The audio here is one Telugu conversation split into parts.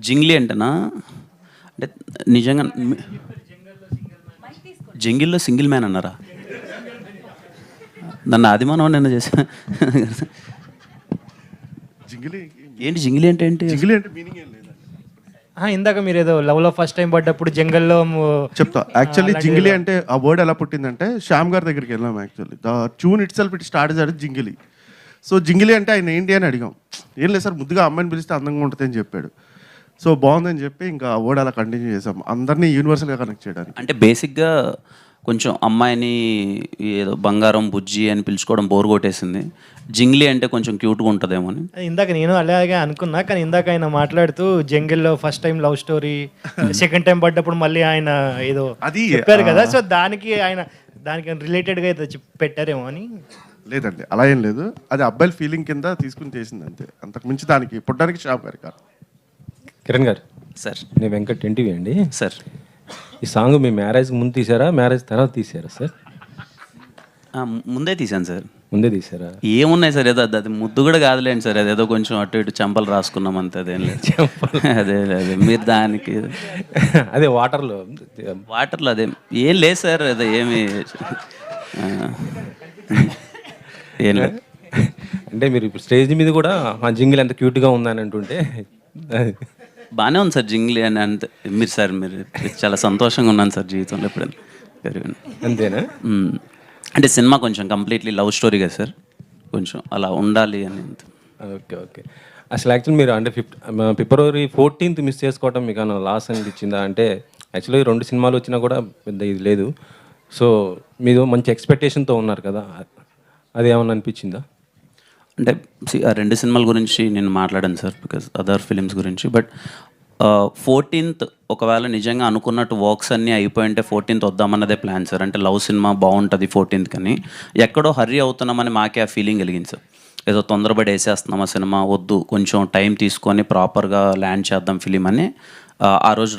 జింగ్లీ అంటేనా? అంటే నిజంగా జంగిల్లో సింగిల్ మ్యాన్ అన్నారా? నన్ను అదిమానం నిన్న చేసా. జింగిలి ఏంటి జింగిలి అంటే ఏంటి? జింగిలి అంటే మీనింగ్ ఏం లేదండి. ఇందాక మీరు ఏదో లవ్లో ఫస్ట్ టైం పడ్డప్పుడు జంగల్లో చెప్తా. యాక్చువల్లీ జింగిలి అంటే ఆ వర్డ్ ఎలా పుట్టిందంటే శ్యామ్ గారి దగ్గరికి వెళ్ళాం. Actually the tune it self it start చేయాలి జింగిలి. సో జింగిలి అంటే ఆయన ఏంటి అని అడిగాం. ఏం లేదు సార్, ముద్దుగా అమ్మాయిని పిలిస్తే అందంగా ఉంటుంది అని చెప్పాడు. సో బాగుందని చెప్పి ఇంకా ఆ వర్డ్ అలా కంటిన్యూ చేసాం, అందరినీ యూనివర్సల్గా కనెక్ట్ చేయడానికి. అంటే బేసిక్గా కొంచెం అమ్మాయిని ఏదో బంగారం బుజ్జి అని పిలుచుకోవడం బోర్ కొట్టేసింది. జింగ్లీ అంటే కొంచెం క్యూట్గా ఉంటుందేమో అని. ఇందాక నేను అలాగే అనుకున్నా, కానీ ఇందాక ఆయన మాట్లాడుతూ జంగిల్లో first time love story, second time పడ్డప్పుడు మళ్ళీ ఆయన ఏదో అది చెప్పారు కదా, సో దానికి రిలేటెడ్గా ఏదో పెట్టారేమో అని. లేదండి, అలా ఏం లేదు. అది అబ్బాయిల ఫీలింగ్ కింద తీసుకుని చేసింది అంతే, అంతకు మించి దానికి పుట్టడానికి శ్యామ్ గారి కాదు. కిరణ్ గారు సార్. నేను వెంకట్ ఎన్టీవీ అండి. సార్, ఈ సాంగ్ మీ మ్యారేజ్కి ముందు తీసారా, మ్యారేజ్ తర్వాత తీసారా సార్? ముందే తీశాను సార్. ముందే తీసారా? ఏమున్నాయి సార్, ఏదో అది ముద్దు కూడా కాదులేండి సార్, అదేదో కొంచెం అటు ఇటు చెంపలు రాసుకున్నాం అంతే, అదేం లేదు. అదే అదే మీరు దానికి అదే వాటర్లో అదే ఏం లేదు సార్, అదే ఏమి ఏం లేదు. అంటే మీరు ఇప్పుడు స్టేజ్ మీద కూడా ఆ జింగిల్ ఎంత క్యూట్గా ఉందని అంటుంటే బాగానే ఉంది సార్ జింగ్లీ అని. అంతే మీరు సార్, మీరు చాలా సంతోషంగా ఉన్నాను సార్ జీవితంలో ఎప్పుడైనా. అంతేనా? అంటే సినిమా కొంచెం కంప్లీట్లీ లవ్ స్టోరీ కదా సార్, కొంచెం అలా ఉండాలి అని. Okay okay. అసలు యాక్చువల్లీ మీరు అంటే ఫిబ్రవరి 14th మిస్ చేసుకోవటం మీకు ఏమైనా లాస్ అనిపించిందా? అంటే యాక్చువల్లీ 2 సినిమాలు వచ్చినా కూడా పెద్ద ఇది లేదు. సో మీరు మంచి ఎక్స్పెక్టేషన్తో ఉన్నారు కదా, అది ఏమైనా అనిపించిందా? అంటే ఆ 2 సినిమాల గురించి నేను మాట్లాడాను సార్, బికాజ్ అదర్ ఫిలిమ్స్ గురించి. బట్ 14th ఒకవేళ నిజంగా అనుకున్నట్టు వర్క్స్ అన్నీ అయిపోయింటే 14th వద్దామన్నదే ప్లాన్ సార్. అంటే లవ్ సినిమా బాగుంటుంది 14th కానీ ఎక్కడో హర్రీ అవుతున్నామని మాకే ఆ ఫీలింగ్ కలిగింది సార్. ఏదో తొందరపడి వేసేస్తున్నాం ఆ సినిమా, వద్దు కొంచెం టైం తీసుకొని ప్రాపర్గా ల్యాండ్ చేద్దాం ఫిలిం అని ఆ రోజు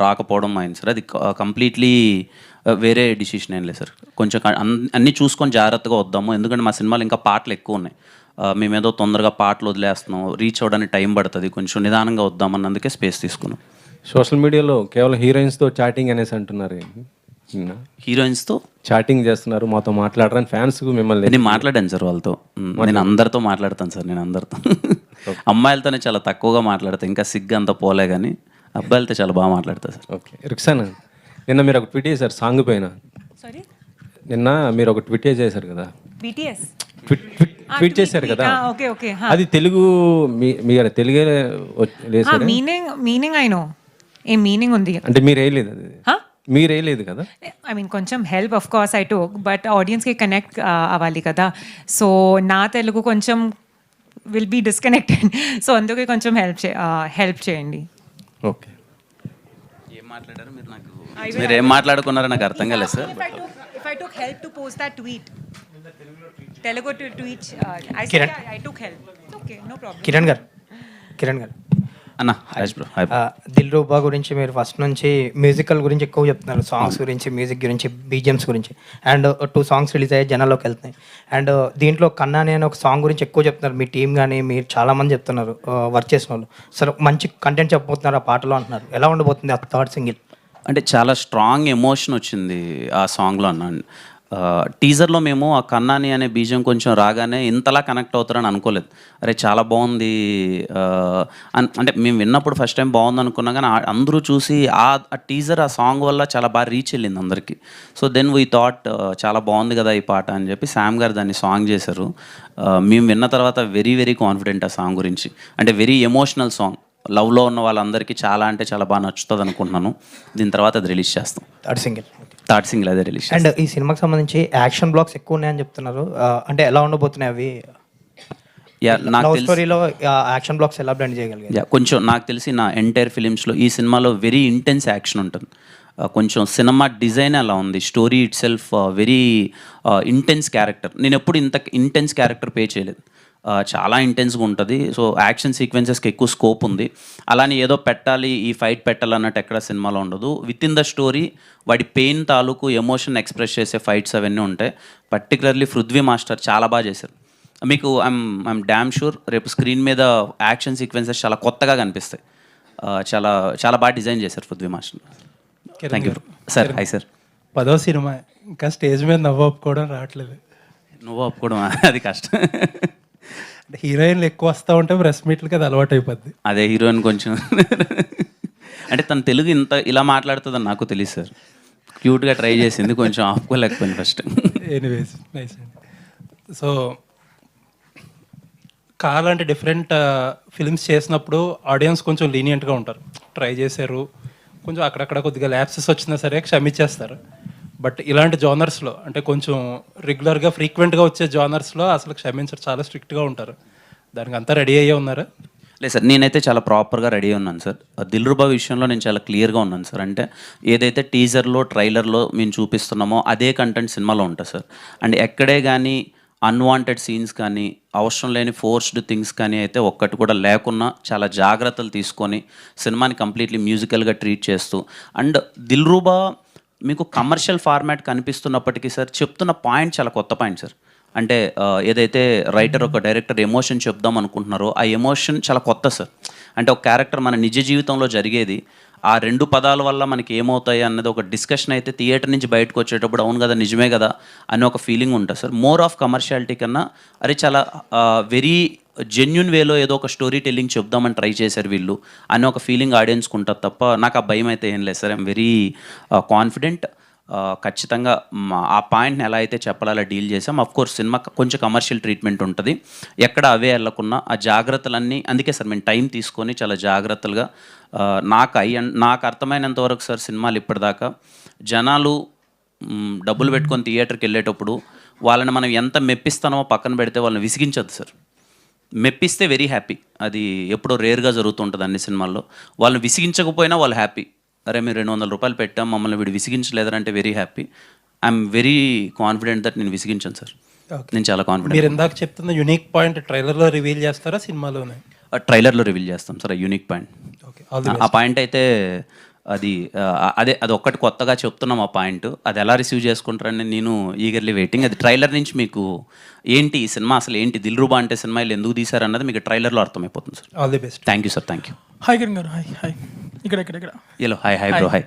రాకపోవడం అయింది సార్. అది కంప్లీట్లీ వేరే డిసిషన్ ఏం లేదు సార్. కొంచెం అన్నీ చూసుకొని జాగ్రత్తగా వద్దాము, ఎందుకంటే మా సినిమాలు ఇంకా పాటలు ఎక్కువ ఉన్నాయి. మేమేదో తొందరగా పాటలు వదిలేస్తున్నాం, రీచ్ అవ్వడానికి టైం పడుతుంది, కొంచెం నిదానంగా వద్దామన్నందుకే స్పేస్ తీసుకున్నాం. సోషల్ మీడియాలో కేవలం హీరోయిన్స్తో చాటింగ్ అనేసి అంటున్నారు. హీరోయిన్స్తో చాటింగ్ చేస్తున్నారు, మాతో మాట్లాడరని ఫ్యాన్స్ మిమ్మల్ని. నేను మాట్లాడాను సార్ వాళ్ళతో. నేను అందరితో మాట్లాడతాను సార్. నేను అందరితో అమ్మాయిలతోనే చాలా తక్కువగా మాట్లాడతాను, ఇంకా సిగ్గు అంతా పోలే, కానీ అబ్బాయిలతో చాలా బాగా మాట్లాడతాను సార్. ఓకే. రిక్సానా, నిన్న మీరు ఒక ట్వీట్ చేశారు సాంగ్ పైన. నిన్న మీరు ఒక ట్వీట్ చేశారు కదా, ట్వీట్ చేశారు కదా, అది తెలుగు మీరు తెలుగే లేదు meaning I know a meaning ఉంది అంటే మీరు వేయలేదు, అది మీరు వేయలేదు కదా. ఐ మీన్ కొంచెం help of course I took, but ఆడియన్స్కి కనెక్ట్ అవ్వాలి కదా. సో నా తెలుగు కొంచెం విల్ బీ డిస్కనెక్టెడ్, సో అందుకే కొంచెం హెల్ప్ చేయండి. ఓకే. ఏం మాట్లాడారు మీరు? నాకు మీరు ఏం మాట్లాడుకున్నారో నాకు అర్థం కాలేదు sir. If I took help to post that tweet, Telugu tweet, I took help. Okay, no problem. Kiran గారు అన్న హాయ్ బ్రో. హాయ్. దిల్ రూబా గురించి మీరు ఫస్ట్ నుంచి మ్యూజికల్ గురించి ఎక్కువ చెప్తున్నారు, సాంగ్స్ గురించి, మ్యూజిక్ గురించి, బీజిఎమ్స్ గురించి. అండ్ 2 సాంగ్స్ రిలీజ్ అయ్యి జనాల్లోకి వెళ్తున్నాయి. అండ్ దీంట్లో కన్నాని అనే ఒక సాంగ్ గురించి ఎక్కువ చెప్తున్నారు, మీ టీం కానీ మీరు చాలామంది చెప్తున్నారు వర్క్ చేసిన వాళ్ళు. సరే, మంచి కంటెంట్ చెప్పబోతున్నారు ఆ పాటలో అంటున్నారు. ఎలా ఉండబోతుంది ఆ 3rd సింగిల్? అంటే చాలా స్ట్రాంగ్ ఎమోషన్ వచ్చింది ఆ సాంగ్లో అన్న. టీజర్లో మేము ఆ కన్నాని అనే బీజం కొంచెం రాగానే ఇంతలా కనెక్ట్ అవుతారని అనుకోలేదు. అరే చాలా బాగుంది అంటే మేము విన్నప్పుడు ఫస్ట్ టైం బాగుంది అనుకున్నాం, కానీ అందరూ చూసి ఆ టీజర్ ఆ సాంగ్ వల్ల చాలా బాగా రీచ్ వెళ్ళింది అందరికీ. సో దెన్ వీ థాట్ చాలా బాగుంది కదా ఈ పాట అని చెప్పి శామ్ గారు దాన్ని సాంగ్ చేశారు. మేము విన్న తర్వాత వెరీ వెరీ కాన్ఫిడెంట్ ఆ సాంగ్ గురించి. అంటే వెరీ ఎమోషనల్ సాంగ్, లవ్లో ఉన్న వాళ్ళందరికీ చాలా అంటే చాలా బాగా నచ్చుతుంది అనుకుంటున్నాను. దీని తర్వాత అది రిలీజ్ చేస్తాం. 3rd సింగిల్ అదే రిలీజ్. అండ్ ఈ సినిమాకి సంబంధించి యాక్షన్ బ్లాక్స్ ఎక్కువ ఉన్నాయని చెప్తున్నారు, అంటే ఎలా ఉండబోతున్నాయి అవి? నాకు స్టోరీలో యాక్షన్ బ్లాక్స్ ఎలా బ్లెండ్ చేయగలిగారు? కొంచెం నాకు తెలిసి నా ఎంటైర్ ఫిలిమ్స్లో ఈ సినిమాలో వెరీ ఇంటెన్స్ యాక్షన్ ఉంటుంది. కొంచెం సినిమా డిజైన్ అలా ఉంది, story it self very intense character. నేను ఎప్పుడు ఇంత ఇంటెన్స్ క్యారెక్టర్ పే చేయలేదు, చాలా ఇంటెన్స్గా ఉంటుంది. సో యాక్షన్ సీక్వెన్సెస్కి ఎక్కువ స్కోప్ ఉంది. అలానే ఏదో పెట్టాలి, ఈ ఫైట్ పెట్టాలి అన్నట్టు ఎక్కడ సినిమాలో ఉండదు. విత్ ఇన్ ద స్టోరీ వాడి పెయిన్ తాలూకు ఎమోషన్ ఎక్స్ప్రెస్ చేసే ఫైట్స్ అవన్నీ ఉంటాయి. పర్టికులర్లీ పృథ్వీ మాస్టర్ చాలా బాగా చేశారు. మీకు ఐఎమ్ డ్యామ్ షూర్ రేపు స్క్రీన్ మీద యాక్షన్ సీక్వెన్సెస్ చాలా కొత్తగా కనిపిస్తాయి. చాలా చాలా బాగా డిజైన్ చేశారు Prithvi master. Thank you sir. Hi sir. 10వ సినిమా ఇంకా స్టేజ్ మీద నవ్వు ఒప్పుకోవడం రావట్లేదు. నువ్వు ఒప్పుకోవడం అది కష్టం. అంటే హీరోయిన్లు ఎక్కువ వస్తూ ఉంటే ప్రెస్ మీట్లకి అది అలవాటు అయిపోద్ది. అదే హీరోయిన్ కొంచెం అంటే తన తెలుగు ఇంత ఇలా మాట్లాడుతుందని నాకు తెలియదు సార్. క్యూట్గా ట్రై చేసింది, కొంచెం ఆపుకోలేకపోయింది ఫస్ట్. ఎనీవేస్ నైస్ అండి. సో కాలాంటి డిఫరెంట్ ఫిల్మ్స్ చేసినప్పుడు ఆడియన్స్ కొంచెం లీనియంట్గా ఉంటారు. ట్రై చేశారు, కొంచెం అక్కడక్కడ కొద్దిగా ల్యాప్సెస్ వచ్చినా సరే క్షమించేస్తారు. బట్ ఇలాంటి జానర్స్లో అంటే కొంచెం రెగ్యులర్గా ఫ్రీక్వెంట్గా వచ్చే జానర్స్లో అసలు క్షమించరు, చాలా స్ట్రిక్ట్గా ఉంటారు. దానికి అంతా రెడీ అయ్యే ఉన్నారా? లేదు సార్, నేనైతే చాలా ప్రాపర్గా రెడీ ఉన్నాను సార్. దిల్రుబా విషయంలో నేను చాలా క్లియర్గా ఉన్నాను సార్. అంటే ఏదైతే టీజర్లో ట్రైలర్లో మేము చూపిస్తున్నామో అదే కంటెంట్ సినిమాలో ఉంటుంది సార్. అండ్ ఎక్కడే కానీ అన్వాంటెడ్ సీన్స్ కానీ అవసరం లేని ఫోర్స్డ్ థింగ్స్ కానీ అయితే ఒక్కటి కూడా లేకున్నా చాలా జాగ్రత్తలు తీసుకొని సినిమాని కంప్లీట్లీ మ్యూజికల్గా ట్రీట్ చేస్తూ, అండ్ దిల్రుబా మీకు కమర్షియల్ ఫార్మాట్ కనిపిస్తున్నప్పటికీ సార్ చెప్తున్న పాయింట్ చాలా కొత్త పాయింట్ సార్. అంటే ఏదైతే రైటర్ ఒక డైరెక్టర్ ఎమోషన్ చెప్దాం అనుకుంటున్నారో ఆ ఎమోషన్ చాలా కొత్త సార్. అంటే ఒక క్యారెక్టర్ మన నిజ జీవితంలో జరిగేది ఆ 2 పదాల వల్ల మనకి ఏమవుతాయి అన్నది ఒక డిస్కషన్ అయితే థియేటర్ నుంచి బయటకు వచ్చేటప్పుడు అవును కదా నిజమే కదా అనే ఒక ఫీలింగ్ ఉంటుంది సార్. మోర్ ఆఫ్ కమర్షియాలిటీ కన్నా అరే చాలా వెరీ జెన్యున్ వేలో ఏదో ఒక స్టోరీ టెల్లింగ్ చెప్దామని ట్రై చేశారు వీళ్ళు అనే ఒక ఫీలింగ్ ఆడియన్స్కి ఉంటుంది తప్ప నాకు ఆ భయం అయితే ఏం లేదు సార్. I'm very confident. ఖచ్చితంగా ఆ పాయింట్ని ఎలా అయితే చెప్పాలో అలా డీల్ చేసాం. అఫ్కోర్స్ సినిమా కొంచెం కమర్షియల్ ట్రీట్మెంట్ ఉంటుంది, ఎక్కడ అవే వెళ్ళకుండా ఆ జాగ్రత్తలన్నీ. అందుకే సార్ మేము టైం తీసుకొని చాలా జాగ్రత్తలుగా నాకు అర్థమైనంత వరకు సార్ సినిమాలు ఇప్పటిదాకా జనాలు డబ్బులు పెట్టుకొని థియేటర్కి వెళ్ళేటప్పుడు వాళ్ళని మనం ఎంత మెప్పిస్తామో పక్కన పెడితే వాళ్ళని విసిగించద్దు సార్. మెప్పిస్తే వెరీ హ్యాపీ, అది ఎప్పుడో రేర్గా జరుగుతుంటుంది అన్ని సినిమాల్లో. వాళ్ళని విసిగించకపోయినా వాళ్ళు హ్యాపీ. అరే మీరు 200 రూపాయలు పెట్టాం మమ్మల్ని వీడు విసిగించలేదంటే very happy. I'm very confident that నేను విసిగించాను సార్. నేను చాలా కాన్ఫిడెంట్. మీరు ఇందాక చెప్తున్న యునిక్ పాయింట్ ట్రైలర్లో రివీల్ చేస్తారా సినిమాలోనే? ట్రైలర్లో రివీల్ చేస్తాం సార్. Unique point, okay. ఆ పాయింట్ అయితే అది ఒక్కటి కొత్తగా చెప్తున్నాం. ఆ పాయింట్ అది ఎలా రిసీవ్ చేసుకుంటారని నేను ఈగర్లీ వెయిటింగ్. అది ట్రైలర్ నుంచి మీకు ఏంటి ఈ సినిమా అసలు ఏంటి, దిల్రుబా అంటే సినిమా వీళ్ళు ఎందుకు తీశారన్నది మీకు ట్రైలర్లో అర్థమైపోతుంది sir. All the best. Thank you sir. Thank you. Hi Kiran garu. Hi hi. ఇక్కడ hello. Hi hi bro. Hi.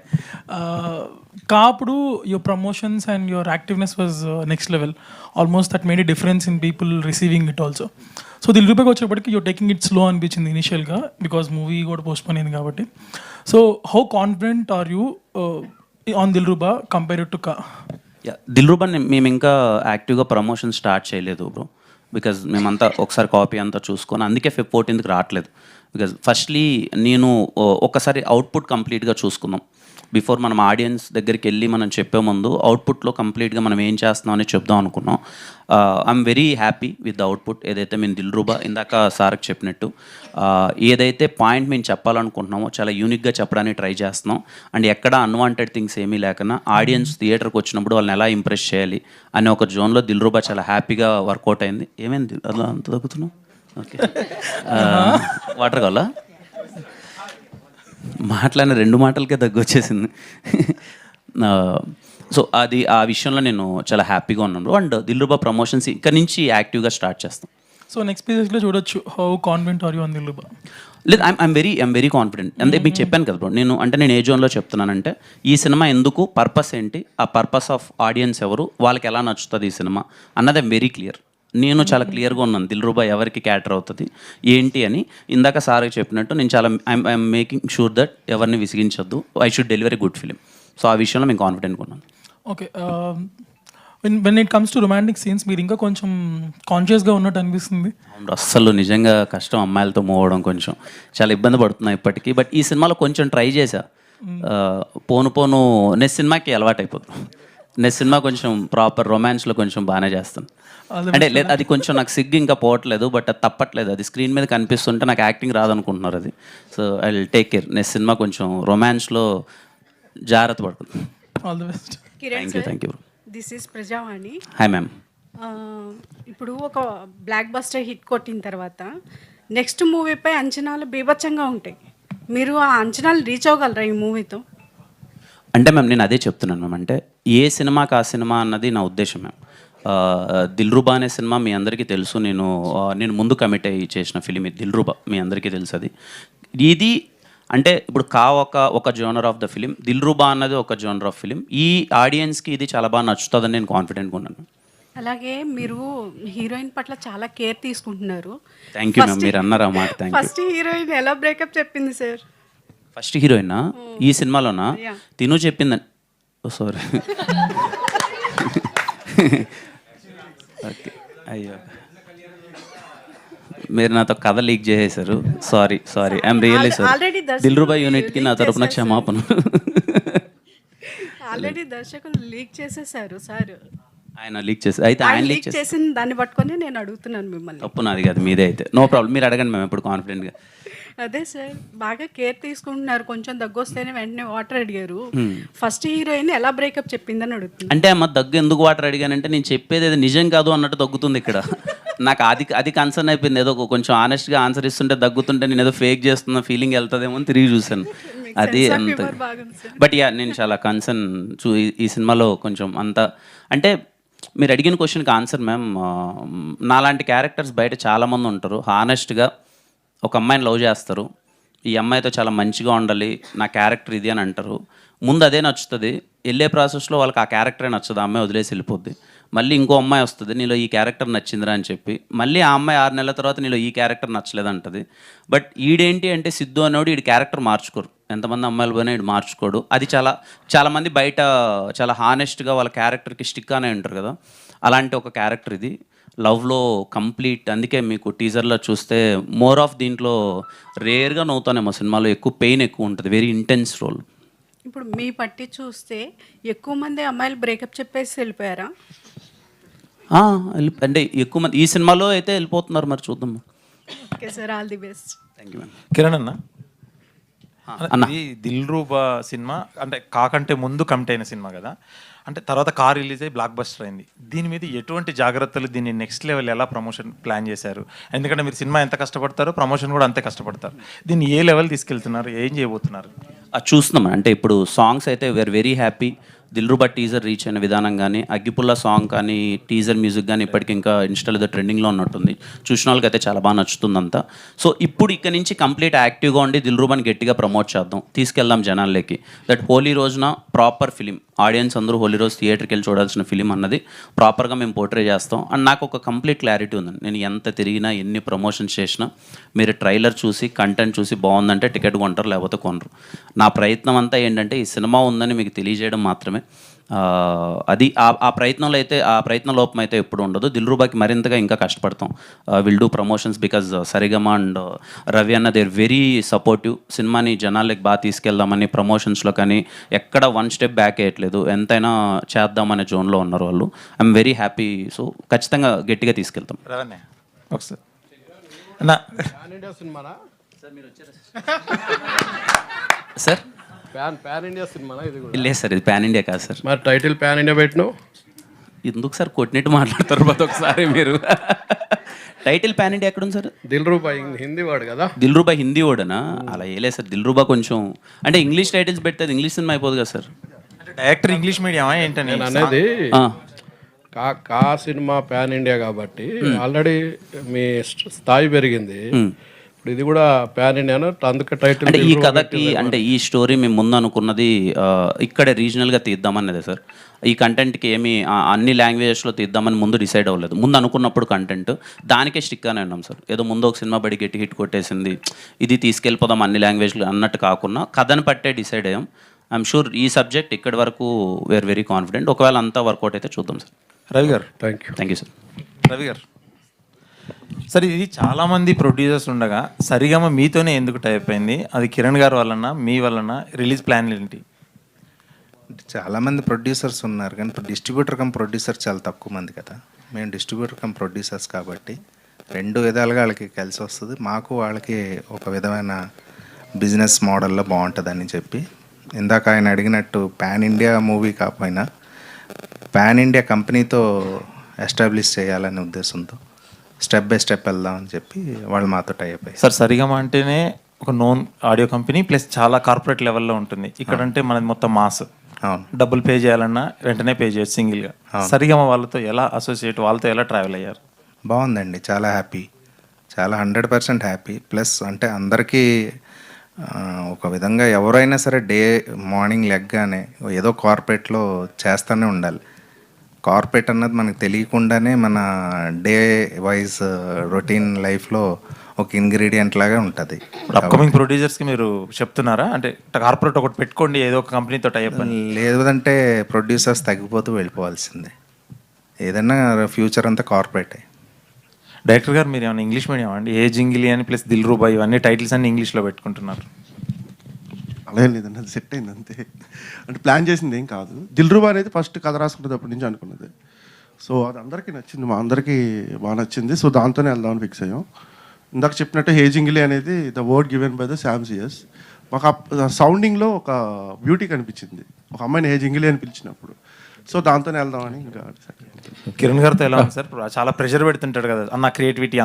కాపుడు your promotions and your activeness was next level. Almost that made a difference in people receiving it also. So దిల్రుబాకి వచ్చేప్పటికి యూర్ టేకింగ్ ఇట్ స్లో అనిపించింది ఇనిషియల్గా, బికాస్ మూవీ కూడా పోస్ట్పోన్ అయింది కాబట్టి. So how confident are you on Dilruba compared to కా? దిల్రుబా మేము ఇంకా యాక్టివ్గా ప్రమోషన్ స్టార్ట్ చేయలేదు బ్రో, బికాజ్ మేమంతా ఒకసారి కాపీ అంతా చూసుకొని అందుకే Feb 14th రావట్లేదు. బికాజ్ ఫస్ట్లీ నేను ఒకసారి అవుట్పుట్ కంప్లీట్గా చూసుకుందాం బిఫోర్ మనం ఆడియన్స్ దగ్గరికి వెళ్ళి మనం చెప్పే ముందు అవుట్పుట్లో కంప్లీట్గా మనం ఏం చేస్తున్నాం అని చెప్దాం అనుకున్నాం. I'm very happy with the output. ఏదైతే మేము దిల్రుబా ఇందాక సార్కి చెప్పినట్టు ఏదైతే పాయింట్ మేము చెప్పాలనుకుంటున్నామో చాలా యూనిక్గా చెప్పడానికి ట్రై చేస్తున్నాం. అండ్ ఎక్కడ అన్వాంటెడ్ థింగ్స్ ఏమీ లేకుండా ఆడియన్స్ థియేటర్కి వచ్చినప్పుడు వాళ్ళని ఎలా ఇంప్రెస్ చేయాలి అనే ఒక జోన్లో దిల్రుబా చాలా హ్యాపీగా వర్కౌట్ అయింది. ఏమైంది అలా అంత తగ్గుతున్నావు? ఓకే. వాటర్ కావాలా? మాట్లాడిన 2 మాటలకే దగ్గు వచ్చేసింది. సో అది ఆ విషయంలో నేను చాలా హ్యాపీగా ఉన్నాను. అండ్ దిల్రుబా ప్రమోషన్స్ ఇక్కడ నుంచి యాక్టివ్గా స్టార్ట్ చేస్తాం. సో నెక్స్ట్ పేజెస్లో చూడొచ్చు. How confident are you on Dilruba? లేదు, ఐఎమ్ వెరీ కాన్ఫిడెంట్. అంటే మీకు చెప్పాను కదా బ్రో, నేను ఏ జోన్లో చెప్తున్నానంటే ఈ సినిమా ఎందుకు, పర్పస్ ఏంటి, ఆ పర్పస్ ఆఫ్ ఆడియన్స్ ఎవరు, వాళ్ళకి ఎలా నచ్చుతుంది ఈ సినిమా అన్నది ఐఎమ్ వెరీ క్లియర్. నేను చాలా క్లియర్గా ఉన్నాను దిల్రుబా ఎవరికి క్యాటర్ అవుతుంది ఏంటి అని. ఇందాక సార్కి చెప్పినట్టు నేను చాలా ఐఎమ్ మేకింగ్ షూర్ దట్ ఎవరిని విసిగించొద్దు, I should delivery good film. So ఆ విషయంలో మేము కాన్ఫిడెంట్గా ఉన్నాను. Okay. When it comes to romantic scenes మీరు ఇంకా కొంచెం కాన్షియస్గా ఉన్నట్టు అనిపిస్తుంది. అస్సలు నిజంగా కష్టం అమ్మాయిలతో మూవ్ కొంచెం చాలా ఇబ్బంది పడుతున్నాయి ఇప్పటికీ. బట్ ఈ సినిమాలో కొంచెం ట్రై చేశా. పోను నెక్స్ట్ సినిమాకి అలవాటు అయిపోతుంది. నెక్స్ట్ సినిమా కొంచెం ప్రాపర్ రొమాన్స్లో కొంచెం బాగానే చేస్తాను. అంటే లేదు, అది కొంచెం నాకు సిగ్గు ఇంకా పోవట్లేదు, బట్ అది తప్పట్లేదు. అది స్క్రీన్ మీద కనిపిస్తుంటే నాకు యాక్టింగ్ రాదనుకుంటున్నారు అది. So I will take care. Next cinema కొంచెం రొమాన్స్లో జాగ్రత్త పడుతుంది. All the best. Thank you. This is Prajavani. Hi ma'am. ఇప్పుడు ఒక బ్లాక్ బస్టర్ హిట్ కొట్టిన తర్వాత నెక్స్ట్ మూవీపై అంచనాలు బీభత్సంగా ఉంటాయి. మీరు ఆ అంచనాలు రీచ్ అవ్వగలరా ఈ మూవీతో? అంటే మ్యామ్ నేను అదే చెప్తున్నాను మ్యామ్. అంటే ఏ సినిమాకి ఆ సినిమా అన్నది నా ఉద్దేశం మ్యామ్. దిల్రుబా అనే సినిమా మీ అందరికీ తెలుసు. నేను ముందు కమిట్ అయ్యి చేసిన ఫిలిం ఇది దిల్రుబా, మీ అందరికీ తెలుసు. అది ఇది అంటే ఇప్పుడు ఒక genre of the film, Dilruba అన్నది ఒక జోనర్ ఆఫ్ ఫిలిం. ఈ ఆడియన్స్కి ఇది చాలా బాగా నచ్చుతుందని నేను కాన్ఫిడెంట్గా ఉన్నాను. అలాగే మీరు హీరోయిన్ పట్ల చాలా కేర్ తీసుకుంటున్నారు. థ్యాంక్ యూ మ్యామ్, మీరు అన్నారు ఆ మాట. Thank you. ఫస్ట్ హీరోయిన్ ఎలా బ్రేకప్ చెప్పింది సార్? ఫస్ట్ హీరోయినా ఈ సినిమాలోనా? Yeah. తిను చెప్పిందని. ఓ సారీ. ఓకే, అయ్యో మీరు నాతో కథ లీక్ చేసేసారు. Sorry I'm really Already sorry. దర్శకులు దిల్రుబా యూనిట్కి నా leak తరపున చేసేసారు. క్షమాపణ. ఆల్రెడీ దర్శకులు లీక్ చేసేసారు సార్. ఆయన లీక్ చేసి అయితే ఆయన ఆయన లీక్ లీక్ చేసి చేసిన దాన్ని పట్టుకొని నేను అడుగుతున్నాను మిమ్మల్ని. తప్పు నాది కాదు, మీదే. అయితే నో ప్రాబ్లం, మీరు అడగండి మేము ఎప్పుడు కాన్ఫిడెంట్గా. అదే సార్, బాగా కేర్ తీసుకుంటున్నారు. కొంచెం దగ్గు వస్తేనే వెంటనే వాటర్ అడిగారు. ఫస్ట్ హీరోయిన్ ఎలా బ్రేకప్ చెప్పిందని అడుగుతుంది. అంటే అమ్మ దగ్గు ఎందుకు వాటర్ అడిగానంటే నేను చెప్పేది అది నిజం కాదు అన్నట్టు దగ్గుతుంది ఇక్కడ. నాకు అది కన్సర్న్ అయిపోయింది. ఏదో కొంచెం ఆనెస్ట్గా ఆన్సర్ ఇస్తుంటే దగ్గుతుంటే నేను ఏదో ఫేక్ చేస్తున్న ఫీలింగ్ వెళ్తుందేమో అని తిరిగి చూశాను. అది sense of అంత. humor బాగుంది సార్. బట్ యా, నేను చాలా కన్సర్న్ ఈ సినిమాలో కొంచెం అంత. అంటే మీరు అడిగిన క్వశ్చన్కి ఆన్సర్ మ్యామ్, నాలాంటి క్యారెక్టర్స్ బయట చాలామంది ఉంటారు. హానెస్ట్గా ఒక అమ్మాయిని లవ్ చేస్తారు, ఈ అమ్మాయితో చాలా మంచిగా ఉండాలి, నా క్యారెక్టర్ ఇది అని అంటారు. ముందు అదే నచ్చుతుంది, వెళ్ళే ప్రాసెస్లో వాళ్ళకి ఆ క్యారెక్టరే నచ్చదు, ఆ అమ్మాయి వదిలేసి వెళ్ళిపోద్ది. మళ్ళీ ఇంకో అమ్మాయి వస్తుంది, నీలో ఈ క్యారెక్టర్ నచ్చిందిరా అని చెప్పి, మళ్ళీ ఆ అమ్మాయి 6 నెలల తర్వాత నీలో ఈ క్యారెక్టర్ నచ్చలేదంటది. బట్ ఈడేంటి అంటే సిద్ధు అనేవాడు ఈడు క్యారెక్టర్ మార్చుకోరు. ఎంతమంది అమ్మాయిలు పోయినా ఈడు మార్చుకోడు. అది చాలామంది బయట చాలా హానెస్ట్గా వాళ్ళ క్యారెక్టర్కి స్టిక్ అనే ఉంటారు కదా, అలాంటి ఒక క్యారెక్టర్ ఇది. లవ్లో కంప్లీట్. అందుకే మీకు టీజర్లో చూస్తే మోర్ ఆఫ్ దీంట్లో రేర్గా నవ్వుతానేమో, సినిమాలో ఎక్కువ పెయిన్ ఎక్కువ ఉంటుంది, వెరీ ఇంటెన్స్ రోల్. ఇప్పుడు మీ పట్టి చూస్తే ఎక్కువ మంది అమ్మాయిలు బ్రేకప్ చెప్పేసి వెళ్ళిపోయారా? అంటే ఎక్కువ మంది ఈ సినిమాలో అయితే వెళ్ళిపోతున్నారు, మరి చూద్దాం. Okay sir, all the best. Thank you ma'am. Kiran అన్న, అన్న. ఇది దిల్రూబా సినిమా అంటే కాకంటే ముందు కమిట్ అయిన సినిమా కదా, అంటే తర్వాత కార్ రిలీజ్ అయ్యి బ్లాక్ బస్టర్ అయింది. దీని మీద ఎటువంటి జాగ్రత్తలు, దీన్ని నెక్స్ట్ లెవెల్ ఎలా ప్రమోషన్ ప్లాన్ చేశారు? ఎందుకంటే మీరు సినిమా ఎంత కష్టపడతారో ప్రమోషన్ కూడా అంతే కష్టపడతారు. దీన్ని ఏ లెవెల్ తీసుకెళ్తున్నారు, ఏం చేయబోతున్నారు? చూస్తున్నాం. అంటే ఇప్పుడు సాంగ్స్ అయితే we're very happy. Dilruba teaser reach అయిన విధానం కానీ, అగ్గిపుల్ల సాంగ్ కానీ, టీజర్ మ్యూజిక్ కానీ ఇప్పటికి ఇంకా ఇన్స్టాల్ ఏదో ట్రెండింగ్లో ఉన్నట్టుంది. చూసిన వాళ్ళకి అయితే చాలా బాగా నచ్చుతుందంతా. సో ఇప్పుడు ఇక్కడ నుంచి కంప్లీట్ యాక్టివ్గా ఉండి దిల్రుబాని గట్టిగా ప్రమోట్ చేద్దాం, తీసుకెళ్దాం జనాల్లోకి. దట్ హోలీ రోజున ప్రాపర్ ఫిలిం, ఆడియన్స్ అందరూ హోలీ రోజు థియేటర్కి వెళ్ళి చూడాల్సిన ఫిలిం అన్నది ప్రాపర్గా మేము పోర్ట్రే చేస్తాం. అండ్ నాకు ఒక కంప్లీట్ క్లారిటీ ఉందండి, నేను ఎంత తిరిగినా ఎన్ని ప్రమోషన్స్ చేసినా మీరు ట్రైలర్ చూసి కంటెంట్ చూసి బాగుందంటే టికెట్ కొంటారు, లేకపోతే కొనరు. నా ప్రయత్నం అంతా ఏంటంటే ఈ సినిమా ఉందని మీకు తెలియజేయడం మాత్రమే. అది ఆ ప్రయత్నంలో అయితే, ఆ ప్రయత్న లోపం అయితే ఎప్పుడు ఉండదు. దిల్రుబాకి మరింతగా ఇంకా కష్టపడతాం. Will do promotions because Saregama and Ravi అన్న దేర్ వెరీ సపోర్టివ్. సినిమాని జనాలకి బాగా తీసుకెళ్దామని ప్రమోషన్స్లో కానీ ఎక్కడ 1 స్టెప్ బ్యాక్ వేయట్లేదు, ఎంతైనా చేద్దామనే జోన్లో ఉన్నారు వాళ్ళు. I'm very happy. సో ఖచ్చితంగా గట్టిగా తీసుకెళ్తాం. రవణ్య ఒకసారి అన్న, సార్ ప్యాన్ ఇండియా సినిమానా ఇది కూడా? లేదు సార్, ఇది పాన్ ఇండియా కాదు సార్. మరి టైటిల్ ప్యాన్ ఇండియా పెట్టినావు ఎందుకు సార్ కొట్టినట్టు మాట్లాడతారు ప్రతి ఒక్కసారి మీరు? టైటిల్ పాన్ ఇండియా ఎక్కడ ఉంది సార్? దిల్రూబా హిందీ వాడు కదా. దిల్రుబా హిందీ ఓడనా? అలా ఏలే సార్, దిల్రుబా కొంచెం అంటే ఇంగ్లీష్ టైటిల్స్ పెడితే ఇంగ్లీష్ సినిమా అయిపోదు కదా సార్. అంటే డైరెక్టర్ ఇంగ్లీష్ మీడియమా ఏంటని నేను అనేది కా సినిమా ప్యాన్ ఇండియా కాబట్టి ఆల్రెడీ మీ స్థాయి పెరిగింది. ఇప్పుడు ఇది కూడా ప్యాన్ ఇండియా, అందుకే టైటిల్. అంటే ఈ కథకి, అంటే ఈ స్టోరీ మేము ముందు అనుకున్నది ఇక్కడే రీజనల్గా తీద్దామన్నదే సార్. ఈ కంటెంట్కి ఏమి అన్ని లాంగ్వేజెస్లో తీద్దామని ముందు డిసైడ్ అవ్వలేదు. ముందు అనుకున్నప్పుడు కంటెంట్ దానికే స్టిక్గానే ఉన్నాం సార్. ఏదో ముందు ఒక సినిమా బడి గట్టి హిట్ కొట్టేసింది, ఇది తీసుకెళ్ళిపోదాం అన్ని లాంగ్వేజ్లు అన్నట్టు కాకుండా కథను పట్టే డిసైడ్ అయ్యాం. ఐఎమ్ షూర్ ఈ సబ్జెక్ట్ ఇక్కడి వరకు వీఆర్ వెరీ కాన్ఫిడెంట్. ఒకవేళ అంతా వర్కౌట్ అయితే చూద్దాం సార్. రవి గారు. Thank you sir. రవి గారు, సరే ఇది చాలామంది ప్రొడ్యూసర్స్ ఉండగా సరిగమ మీతోనే ఎందుకు టైప్ అయింది? అది కిరణ్ గారు వలన, మీ వలన? రిలీజ్ ప్లాన్ ఏంటి? చాలామంది ప్రొడ్యూసర్స్ ఉన్నారు కానీ డిస్ట్రిబ్యూటర్ కమ్ ప్రొడ్యూసర్ చాలా తక్కువ మంది కదా. మేము డిస్ట్రిబ్యూటర్ కమ్ ప్రొడ్యూసర్స్ కాబట్టి 2 విధాలుగా వాళ్ళకి కలిసి వస్తుంది. మాకు వాళ్ళకి ఒక విధమైన బిజినెస్ మోడల్లో బాగుంటుందని చెప్పి, ఇందాక ఆయన అడిగినట్టు పాన్ ఇండియా మూవీ కాకపోయినా పాన్ ఇండియా కంపెనీతో ఎస్టాబ్లిష్ చేయాలనే ఉద్దేశంతో స్టెప్ బై స్టెప్ వెళ్దాం అని చెప్పి వాళ్ళు మాతో టై అయిపోయి. సార్ సరిగమ అంటేనే ఒక నోన్ ఆడియో కంపెనీ ప్లస్ చాలా కార్పొరేట్ లెవెల్లో ఉంటుంది. ఇక్కడ అంటే మనది మొత్తం మాస్. అవును, డబ్బులు పే చేయాలన్నా వెంటనే పే చేయొచ్చు సింగిల్గా. సరిగమ వాళ్ళతో ఎలా అసోసియేట్, వాళ్ళతో ఎలా ట్రావెల్ అయ్యారు? బాగుందండి, చాలా హ్యాపీ, చాలా 100% హ్యాపీ. ప్లస్ అంటే అందరికీ ఒక విధంగా ఎవరైనా సరే మార్నింగ్ లెగ్గానే ఏదో కార్పొరేట్లో చేస్తూనే ఉండాలి. కార్పొరేట్ అన్నది మనకు తెలియకుండానే మన డే వైజ్ రొటీన్ లైఫ్లో ఒక ఇంగ్రీడియంట్ లాగా ఉంటుంది. అప్కమింగ్ ప్రొడ్యూసర్స్కి మీరు చెప్తున్నారా, అంటే కార్పొరేట్ ఒకటి పెట్టుకోండి ఏదో ఒక కంపెనీతో టైప్ అని? లేదంటే ప్రొడ్యూసర్స్ తగ్గిపోతూ వెళ్ళిపోవాల్సిందే. ఏదైనా ఫ్యూచర్ అంతా కార్పొరేటే. డైరెక్టర్ గారు మీరు ఏమైనా ఇంగ్లీష్ మీడియం అండి? ఏ జింగిలి అని ప్లస్ దిల్ రూబా ఇవన్నీ టైటిల్స్ అన్ని ఇంగ్లీష్లో పెట్టుకుంటున్నారు. అలా ఏం లేదండి, అది సెట్ అయింది అంతే. అంటే ప్లాన్ చేసింది ఏం కాదు. దిల్రుబా అనేది ఫస్ట్ కథ రాసుకున్నప్పటి నుంచి అనుకున్నది. సో అది అందరికీ నచ్చింది, మా అందరికీ బాగా నచ్చింది. సో దాంతోనే వెళ్దామని ఫిక్స్ అయ్యాం. ఇందాక చెప్పినట్టు హే జింగిలి అనేది the word given by the Sam CS. మాకు ఆ సౌండింగ్లో ఒక బ్యూటీ కనిపించింది ఒక అమ్మాయిని హే జింగిలి అని పిలిచినప్పుడు. సో దాంతోనే వెళ్దామని ఇంకా కిరణ్ గారితో ఎలా ఉంది సార్? చాలా ప్రెషర్ పెడుతుంటాడు కదా, అన్న క్రియేటివిటీ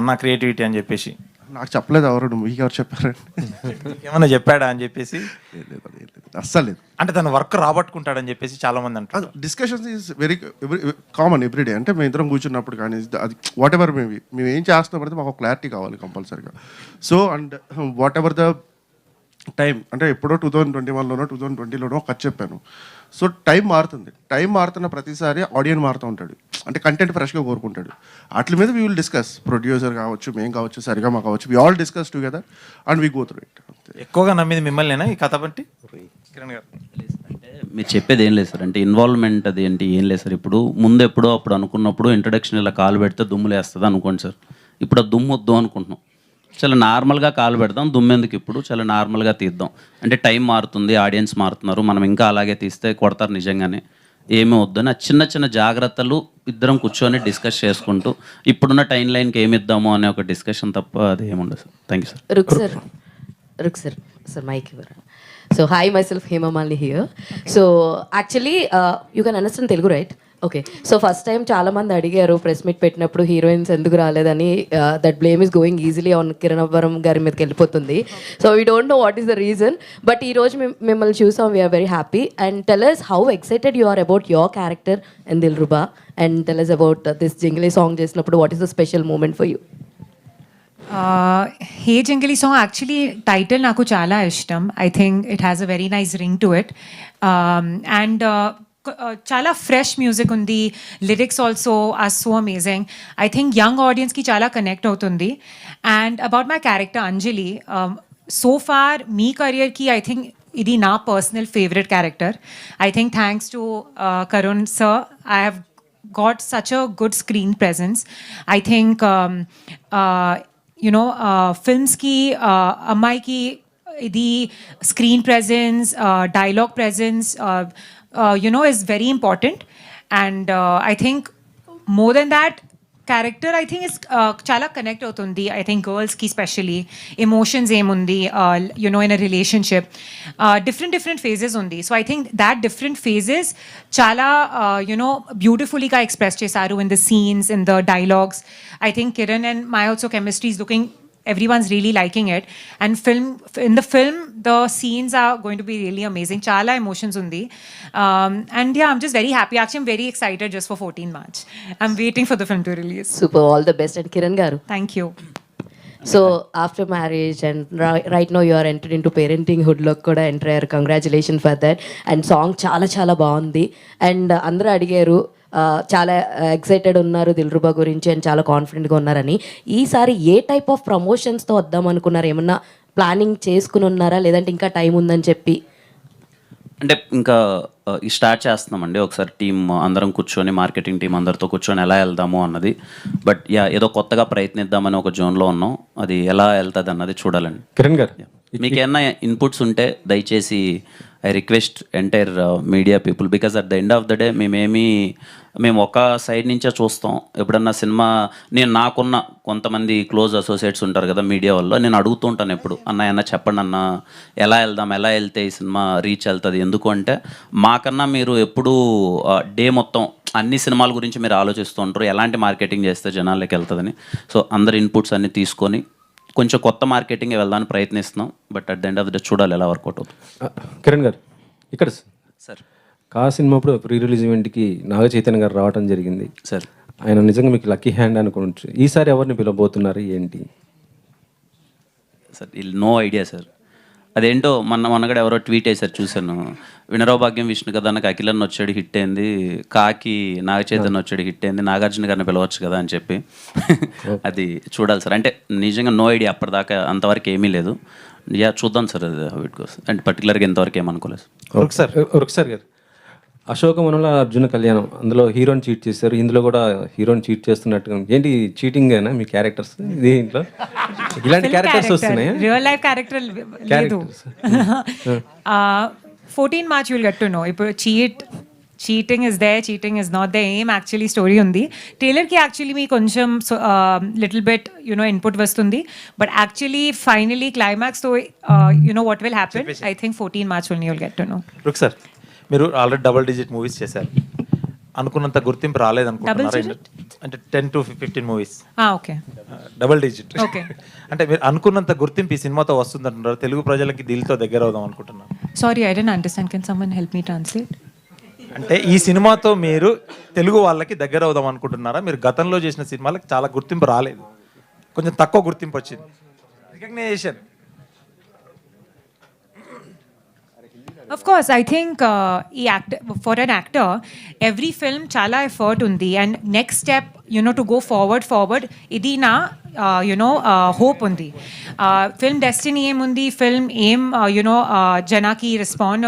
అని చెప్పేసి. నాకు చెప్పలేదు ఎవరు, మీకు ఎవరు చెప్పారండి? ఏమన్నా చెప్పాడా అని చెప్పేసి? అస్సలు లేదు. అంటే తన వర్క్ రాబట్టుకుంటాడని చెప్పేసి చాలా మంది అంటారు. Discussions is very common everyday. అంటే మేము ఇద్దరం కూర్చున్నప్పుడు కానీ అది వాట్ ఎవర్ మేము ఏం చేస్తున్నప్పుడు మాకు క్లారిటీ కావాలి కంపల్సరీగా. So and what ever the time, అంటే ఎప్పుడో 2021లోనో 2020లోనో కథ చెప్పాను. సో టైం మారుతుంది. టైం మారుతున్న ప్రతిసారి ఆడియన్స్ మారుతూ ఉంటాడు, అంటే కంటెంట్ ఫ్రెష్గా కోరుకుంటాడు. వాటి మీద వీ విల్ డిస్కస్, ప్రొడ్యూసర్ కావచ్చు, మేము కావచ్చు, సరిగమ కావచ్చు, we all discuss together and we go through it. ఎక్కువగా నమ్మింది మిమ్మల్నేనా ఈ కథ బట్టి కిరణ్ గారు? అంటే మీరు చెప్పేది ఏం లేదు సార్, అంటే ఇన్వాల్వ్మెంట్ అది ఏంటి ఏం లేదు సార్. ఇప్పుడు ముందు ఎప్పుడో అప్పుడు అనుకున్నప్పుడు ఇంట్రడక్షన్ ఇలా కాలు పెడితే దుమ్ములు వేస్తుంది అనుకోండి సార్. ఇప్పుడు ఆ దుమ్ము వద్దు అనుకుంటున్నాం, చాలా నార్మల్గా కాలు పెడదాం, దుమ్మెందుకు ఇప్పుడు చాలా నార్మల్గా తీద్దాం. అంటే టైం మారుతుంది, ఆడియన్స్ మారుతున్నారు, మనం ఇంకా అలాగే తీస్తే కొడతారు నిజంగానే, ఏమీ వద్దని ఆ చిన్న చిన్న జాగ్రత్తలు ఇద్దరం కూర్చొని డిస్కస్ చేసుకుంటూ ఇప్పుడున్న టైం లైన్కి ఏమి ఇద్దాము అనే ఒక డిస్కషన్ తప్ప అది ఏముండదు sir. Thank you sir. Rukshar mike ఇవ్వరా. So hi myself Hemamalini here. So actually you can understand Telugu right? Okay. So first time చాలామంది అడిగారు ప్రెస్ మీట్ పెట్టినప్పుడు హీరోయిన్స్ ఎందుకు రాలేదని. That blame is going easily on Kiran Abbavaram గారి మీదకి వెళ్ళిపోతుంది. So we don't know what is the reason, but ఈరోజు మిమ్మల్ని చూసాం, we are very happy. And tell us how excited you are about your character and Dilruba, and tell us about this Jingili song చేసినప్పుడు what is the special moment for you? Hey Jangili song actually title నాకు చాలా ఇష్టం. I think it has a very nice ring to it. And చాలా ఫ్రెష్ మ్యూజిక్ ఉంది, lyrics also are so amazing. I think young ఆడియన్స్కి చాలా కనెక్ట్ అవుతుంది. And about my character Anjali, so far మీ కెరియర్కి ఐ థింక్ ఇది నా personal favourite character. I think thanks to Karun sir I have got such a good screen presence. I think films ki ammai ki the screen presence, dialogue presence is very important. And I think more than that, character I think is chala connect avutundi. I think girls ki especially emotions emundi in a relationship, different phases undi. So I think that different phases chala beautifully ka express chesaru in the scenes, in the dialogues. I think Kiran and my also chemistry is looking, everyone's really liking it. And in the film the scenes are going to be really amazing, chala emotions undi. And yeah, I'm just very happy. Actually, I'm very excited just for 14 March. I'm waiting for the film to release. Super, all the best. And Kiran garu, thank you. So after marriage and right now you are entered into parenting hood lo kuda enter ayyar. Congratulations for that. And song చాలా బాగుంది. అండ్ అందరూ అడిగారు చాలా ఎక్సైటెడ్ ఉన్నారు దిల్రుబా గురించి అండ్ చాలా కాన్ఫిడెంట్గా ఉన్నారని. ఈసారి ఏ టైప్ ఆఫ్ ప్రమోషన్స్తో వద్దాం అనుకున్నారు? ఏమన్నా ప్లానింగ్ చేసుకుని ఉన్నారా, లేదంటే ఇంకా టైం ఉందని చెప్పి? అంటే ఇంకా స్టార్ట్ చేస్తున్నామండి, ఒకసారి టీం అందరం కూర్చొని, మార్కెటింగ్ టీం అందరితో కూర్చొని ఎలా వెళ్దాము అన్నది. బట్ ఏదో కొత్తగా ప్రయత్నిద్దామని ఒక జోన్లో ఉన్నాం, అది ఎలా వెళ్తుంది అన్నది చూడాలండి. కిరణ్ గారు, మీకు ఏమన్నా ఇన్పుట్స్ ఉంటే దయచేసి I request entire media people, because at the end of the day మేము ఒక సైడ్ నుంచే చూస్తాం. ఎప్పుడన్నా సినిమా నాకున్న కొంతమంది క్లోజ్ అసోసియేట్స్ ఉంటారు కదా మీడియా వల్ల, నేను అడుగుతూ ఉంటాను ఎప్పుడు, అన్న చెప్పండి అన్న, ఎలా వెళ్తే ఈ సినిమా రీచ్ వెళ్తుంది. ఎందుకు అంటే మాకన్నా మీరు ఎప్పుడు డే మొత్తం అన్ని సినిమాల గురించి మీరు ఆలోచిస్తూ ఉంటారు, ఎలాంటి మార్కెటింగ్ చేస్తే జనాల్లోకి వెళ్తుందని. సో అందరి ఇన్పుట్స్ అన్నీ తీసుకొని కొంచెం కొత్త మార్కెటింగ్ వెళ్దామని ప్రయత్నిస్తున్నాం. But at the end of the day చూడాలి ఎలా వర్కౌట్ అవుతుంది. కిరణ్ గారు, ఇక్కడ సార్ కా సినిమా అప్పుడు ప్రీ రిలీజ్ ఈవెంట్కి నాగ చైతన్య గారు రావడం జరిగింది సార్. ఆయన నిజంగా మీకు లక్కీ హ్యాండ్ అనుకోవచ్చు. ఈసారి ఎవరిని పిలవబోతున్నారు ఏంటి? Sir no idea sir. అదేంటో మొన్నగడ ఎవరో ట్వీట్ వేశారు చూశాను. వినరో భాగ్యం విష్ణు కదా నాకు అఖిలన్న వచ్చాడు హిట్ అయింది, కాకి నాగ చైతన్య వచ్చాడు హిట్ అయింది, నాగార్జున గారిని పిలవచ్చు కదా అని చెప్పి అది చూడాలి సార్. అంటే నిజంగా నో ఐడియా అప్పటిదాకా అంతవరకు ఏమీ లేదు. చూద్దాం సార్ అది వీటి కోసం. అంటే పర్టికులర్గా ఇంతవరకు ఏమనుకోలేదు ఒకసారి గారు అశోకవనంలో అర్జున కళ్యాణం, అందులో హీరోని చీట్ చేశారు, ఇందులో కూడా హీరోని చీట్ చేస్తున్నట్టుగా ఏంటి చీటింగ్ అయినా మీ క్యారెక్టర్స్ దీంట్లో ఇలాంటి క్యారెక్టర్స్ వస్తున్నాయి? రియల్ లైఫ్ క్యారెక్టర్ లేదు. 14 March you'll get to know. ఇప్పుడు cheating is the, cheating is not the aim. Actually story ఉంది ట్రైలర్కి. యాక్చువల్లీ మీకు కొంచెం లిటిల్ బిట్ ఇన్పుట్ వస్తుంది, బట్ యాక్చువల్లీ ఫైనలీ క్లైమాక్స్తో what will happen I think 14 March only you'll get to know. Rukshar, మీరు ఆల్రెడీ డబుల్ డిజిట్ మూవీస్ చేశారు, అనుకున్నంత గుర్తింపు రాలేదనుకుంటున్నారా? అంటే 10 to 15 movies. Okay, double digit. Okay. అంటే మీరు అనుకున్నంత గుర్తింపు ఈ సినిమాతో వస్తుందంటున్నారు, తెలుగు ప్రజలకి దిల్తో దగ్గర అవుదాం అనుకుంటున్నారు. Sorry I don't understand, can someone help me translate? అంటే ఈ సినిమాతో మీరు తెలుగు వాళ్ళకి దగ్గర అవుదాం అనుకుంటున్నారా? మీరు గతంలో చేసిన సినిమాలకు చాలా గుర్తింపు రాలేదు, కొంచెం తక్కువ గుర్తింపు వచ్చింది, recognition. Of course, I think for an actor, every film chala effort undi, and next step, to go forward, idi na, hope undi. Film destiny em undi, film aim, janaki respond,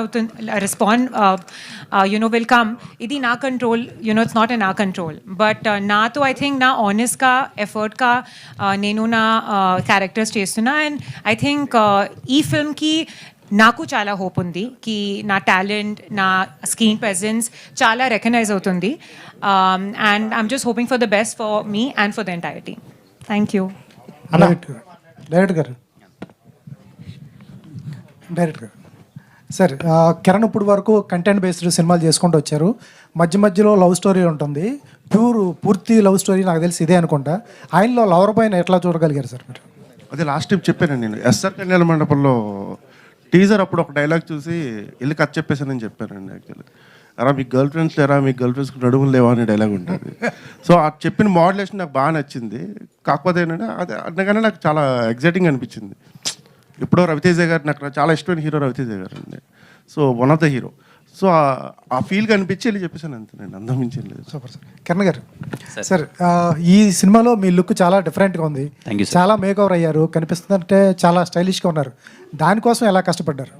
will come. Idi na control, it's not in our control. But na to I think na honest ka, effort ka, nenu na characters chestuna, and I think ee film ki నాకు చాలా హోప్ ఉంది కి నా టాలెంట్, నా స్క్రీన్ ప్రెజెన్స్ చాలా రికగ్నైజ్ అవుతుంది. And I'm just hoping for the best for me and for the entire team. Thank you. Director గారు సార్, కిరణ్ ఇప్పుడు వరకు కంటెంట్ బేస్డ్ సినిమాలు చేసుకుంటూ వచ్చారు. మధ్యలో లవ్ స్టోరీ ఉంటుంది, పూర్తి లవ్ స్టోరీ నాకు తెలిసి ఇదే అనుకుంటా. ఆయనలో లవర్ పైన ఎట్లా చూడగలిగారు సార్ మీరు? అదే లాస్ట్ టైం చెప్పాను నేను, ఎస్ఆర్ కళ్యాణ మండపంలో టీజర్ అప్పుడు ఒక డైలాగ్ చూసి వెళ్ళి కథ చెప్పేసానని చెప్పానండి. యాక్చువల్లీ అరా మీకు గర్ల్ ఫ్రెండ్స్ లేరా, మీకు గర్ల్ ఫ్రెండ్స్ నడుములు లేవా అనే డైలాగ్ ఉంటుంది. సో ఆ చెప్పిన మోడ్యులేషన్ నాకు బాగా నచ్చింది. కాకపోతే ఏంటంటే అది అనగానే నాకు చాలా ఎగ్జైటింగ్ అనిపించింది. ఎప్పుడో రవితేజ గారు నాకు చాలా ఇష్టమైన హీరో రవితేజ గారు అండి. So one of the hero. So ఆ ఫీల్ కనిపించి వెళ్ళి చెప్పేసాను అంతే, నేను అందం మించి లేదు. Super sir. కిరణ్ గారు సార్, ఈ సినిమాలో మీ లుక్ చాలా డిఫరెంట్గా ఉంది, చాలా మేకవర్ అయ్యారు, కనిపిస్తుందంటే చాలా స్టైలిష్గా ఉన్నారు. దానికోసం ఎలా కష్టపడ్డారు?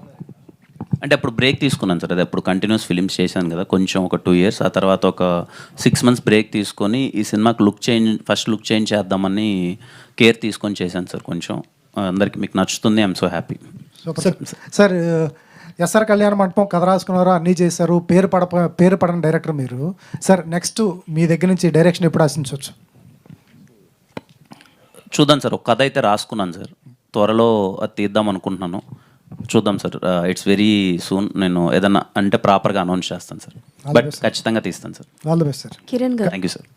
అంటే అప్పుడు బ్రేక్ తీసుకున్నాను సార్. అది అప్పుడు కంటిన్యూస్ ఫిలిమ్స్ చేశాను కదా, కొంచెం ఒక 2 years. ఆ తర్వాత ఒక 6 months బ్రేక్ తీసుకొని ఈ సినిమాకి ఫస్ట్ లుక్ చేంజ్ చేద్దామని కేర్ తీసుకొని చేశాను సార్. కొంచెం అందరికి మీకు నచ్చుతుంది, I'm so happy. Sir, S R Kalyana Mandapam కథ రాసుకున్నారు, అన్నీ చేశారు, పేరు పడని డైరెక్టర్ మీరు. సార్, నెక్స్ట్ మీ దగ్గర నుంచి డైరెక్షన్ ఎప్పుడు ఆశించవచ్చు? చూద్దాం సార్, ఒక కథ అయితే రాసుకున్నాను సార్, త్వరలో అది తీద్దాం అనుకుంటున్నాను. చూద్దాం సార్, ఇట్స్ వెరీ సూన్. నేను ఏదన్నా అంటే ప్రాపర్గా అనౌన్స్ చేస్తాను సార్, బట్ ఖచ్చితంగా తీస్తాను sir. All the best sir. Kiran గారు, థ్యాంక్ యూ సార్.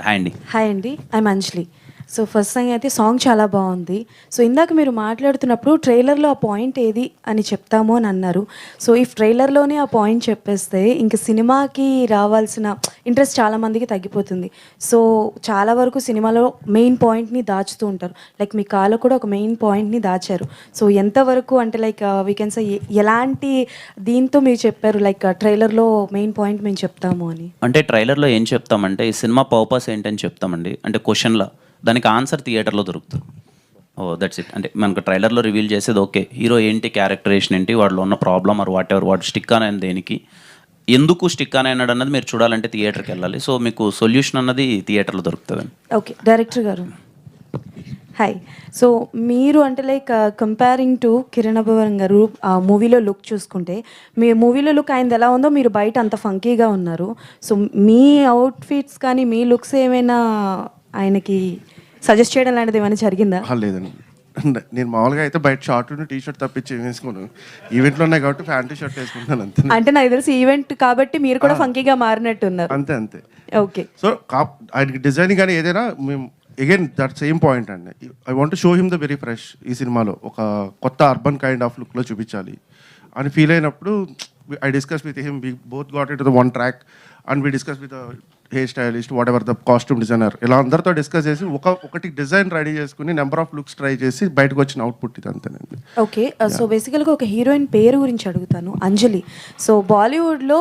హాయ్ అండి. హాయ్ అండి, I'm Anjali. So first thing అయితే సాంగ్ చాలా బాగుంది. సో ఇందాక మీరు మాట్లాడుతున్నప్పుడు ట్రైలర్లో ఆ పాయింట్ ఏది అని చెప్తాము అని అన్నారు. సో ఈ ట్రైలర్లోనే ఆ పాయింట్ చెప్పేస్తే ఇంక సినిమాకి రావాల్సిన ఇంట్రెస్ట్ చాలామందికి తగ్గిపోతుంది. సో చాలా వరకు సినిమాలో మెయిన్ పాయింట్ని దాచుతూ ఉంటారు. లైక్ మీ కాలో కూడా ఒక మెయిన్ పాయింట్ని దాచారు. సో ఎంతవరకు అంటే లైక్ వీ కెన్ సే ఎలాంటి దీంతో మీరు చెప్పారు లైక్ ట్రైలర్లో మెయిన్ పాయింట్ మేము చెప్తాము అని? అంటే ట్రైలర్లో ఏం చెప్తామంటే ఈ సినిమా పర్పస్ ఏంటని చెప్తామండి. అంటే క్వశ్చన్లో దానికి ఆన్సర్ థియేటర్లో దొరుకుతుంది. That's it. అంటే మనకు ట్రైలర్లో రివీల్ చేసేది ఓకే, హీరో ఏంటి, క్యారెక్టరేషన్ ఏంటి, వాడిలో ఉన్న ప్రాబ్లమ్ ఆర్ వాట్ ఎవర్, వాడు స్టిక్ అని దేనికి, ఎందుకు స్టిక్ అని అన్నాడు అన్నది మీరు చూడాలంటే థియేటర్కి వెళ్ళాలి. సో మీకు సొల్యూషన్ అన్నది థియేటర్లో దొరుకుతుంది. ఓకే, డైరెక్టర్ గారు హాయ్. సో మీరు అంటే like comparing to Kiran Abbavaram గారు మూవీలో లుక్ చూసుకుంటే, మీ మూవీలో లుక్ ఆయనది ఎలా ఉందో మీరు బయట అంత ఫంకీగా ఉన్నారు. సో మీ అవుట్ఫిట్స్ కానీ మీ లుక్స్ ఏమైనా ఆయనకి సజెస్ట్ చేయడం లాంటిది ఏమైనా జరిగిందా? లేదండి, నేను మామూలుగా అయితే బయట షార్ట్ టీ షర్ట్ తప్పించి వేసుకోను. ఈవెంట్లో ఉన్నాయి కాబట్టి ప్యాంటు షర్ట్ వేసుకుంటాను అంతే. అంటే నాకు తెలిసి ఈవెంట్ కాబట్టి మీరు కూడా ఫంకీగా మారినట్టున్నారు. అంతే. ఓకే. సో ఆయనకి డిజైనింగ్ కానీ ఏదైనా మేము అగైన్ దట్ సేమ్ పాయింట్ అండి. I want show him the very fresh. ఈ సినిమాలో ఒక కొత్త అర్బన్ కైండ్ ఆఫ్ లుక్లో చూపించాలి అని ఫీల్ అయినప్పుడు I discuss with him. We both got it the one track and we discuss with hair stylist, whatever the costume designer, ఇలా అందరితో డిస్కస్ చేసి ఒకటి డిజైన్ రెడీ చేసుకుని నెంబర్ ఆఫ్ లుక్స్ ట్రై చేసి బయటకు వచ్చిన అవుట్పుట్ ఇది అంతేనండి. ఓకే, సో బేసికల్గా ఒక హీరోయిన్ పేరు గురించి అడుగుతాను, అంజలి. సో బాలీవుడ్లో